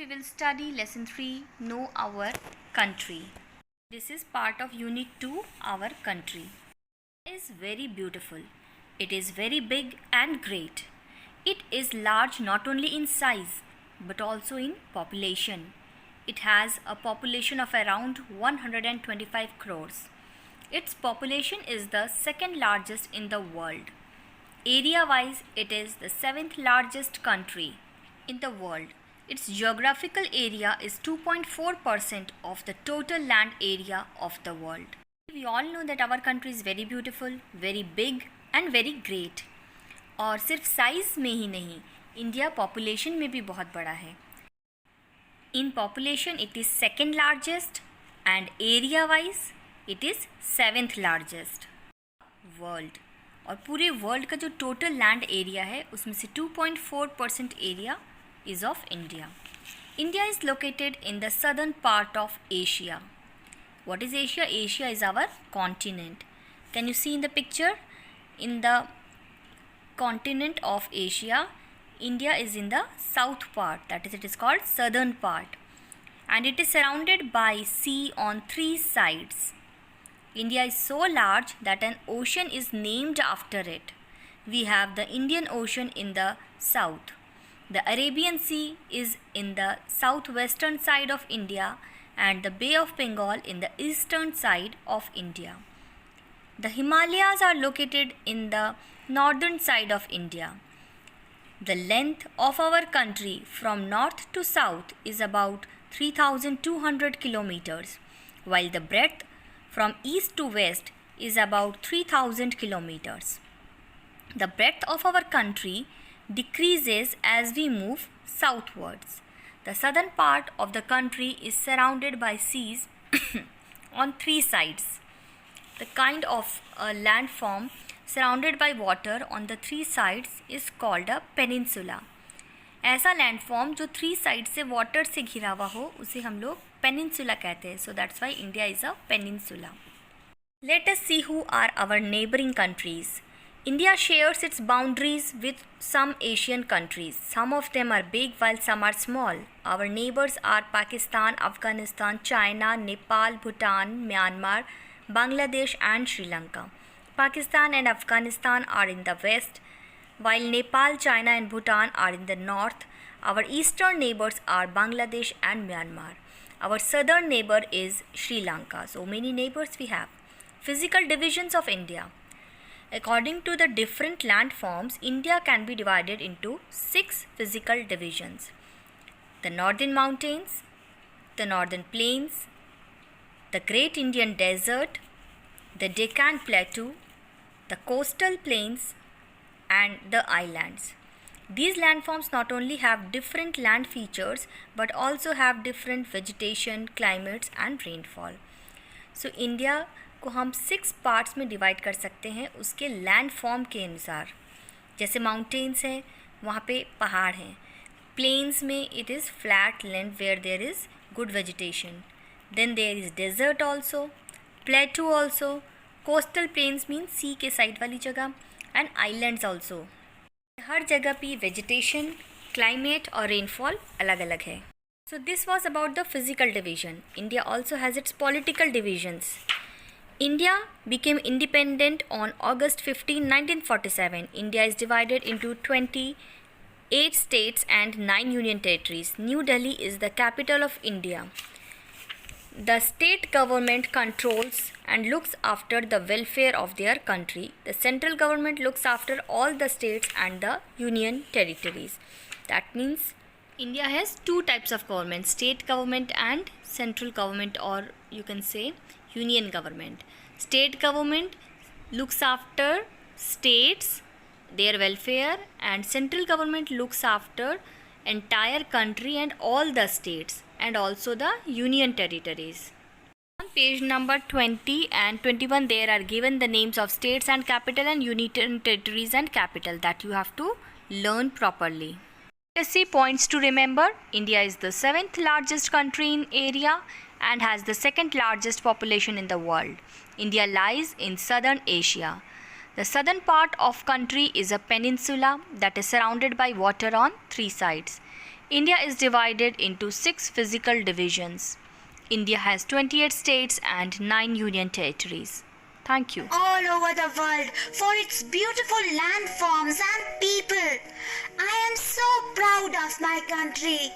we will study lesson 3, Know Our Country. This is part of unit 2, Our Country. It is very beautiful. It is very big and great. It is large not only in size but also in population. It has a population of around 125 crores. Its population is the second largest in the world. Area-wise, it is the 7th largest country in the world. Its geographical area is 2.4% of the total land area of the world. We all know that our country is very beautiful, very big and very great. और सिर्फ size में ही नहीं, India population में भी बहुत बड़ा है. In population it is second largest and area wise it is 7th largest world. और पूरे वर्ल्ड का जो टोटल लैंड एरिया है उसमें से 2.4% area is of India. India is located in the southern part of Asia. What is Asia? Asia is our continent. Can you see in the picture? In the continent of Asia, India is in the south part, that is, it is called southern part, and it is surrounded by sea on 3 sides. India is so large that an ocean is named after it. We have the Indian Ocean in the south. The Arabian Sea is in the southwestern side of India and the Bay of Bengal in the eastern side of India. The Himalayas are located in the northern side of India. The length of our country from north to south is about 3,200 kilometers, while the breadth from east to west is about 3,000 kilometers. The breadth of our country decreases as we move southwards. The southern part of the country is surrounded by seas on 3 sides. The kind of landform surrounded by water on the 3 sides is called a peninsula. ऐसा landform जो 3 side से water से घिरा हुआ हो उसे हम लोग पेनिनसुला कहते हैं. So that's why India is a peninsula. Let us see who are our neighboring countries. India shares its boundaries with some Asian countries. Some of them are big while some are small. Our neighbors are Pakistan, Afghanistan, China, Nepal, Bhutan, Myanmar, Bangladesh and Sri Lanka. Pakistan and Afghanistan are in the west, while Nepal, China and Bhutan are in the north. Our eastern neighbors are Bangladesh and Myanmar. Our southern neighbor is Sri Lanka. So many neighbors we have. Physical divisions of India. According to the different landforms, India can be divided into 6 physical divisions. The northern mountains, the northern plains, the Great Indian Desert, the Deccan Plateau, the coastal plains and the islands. These landforms not only have different land features but also have different vegetation, climates and rainfall. So India को हम 6 parts में divide कर सकते हैं उसके land form के अनुसार. जैसे माउंटेन्स हैं वहाँ पे पहाड़ हैं. प्लेन्स में it is flat land where there is good vegetation. Then there is desert also, plateau also, coastal plains mean sea के साइड वाली जगह, एंड आइलैंड्स ऑल्सो. हर जगह पे वेजिटेशन, क्लाइमेट और रेनफॉल अलग अलग है. So this was about the physical division. India also has its political divisions. India became independent on August 15, 1947. India is divided into 28 states and 9 union territories. New Delhi is the capital of India. The state government controls and looks after the welfare of their country. The central government looks after all the states and the union territories. That means India has 2 types of government, state government and central government, or you can say union government. State government looks after states, their welfare, and central government looks after entire country and all the states and also the union territories. On page number 20 and 21 there are given the names of states and capital and union territories and capital that you have to learn properly. Let's see points to remember. India is the 7th largest country in area and has the 2nd largest population in the world. India lies in southern Asia. The southern part of country is a peninsula that is surrounded by water on 3 sides. India is divided into 6 physical divisions. India has 28 states and 9 union territories. Thank you. All over the world for its beautiful landforms and people. I am so proud of my country.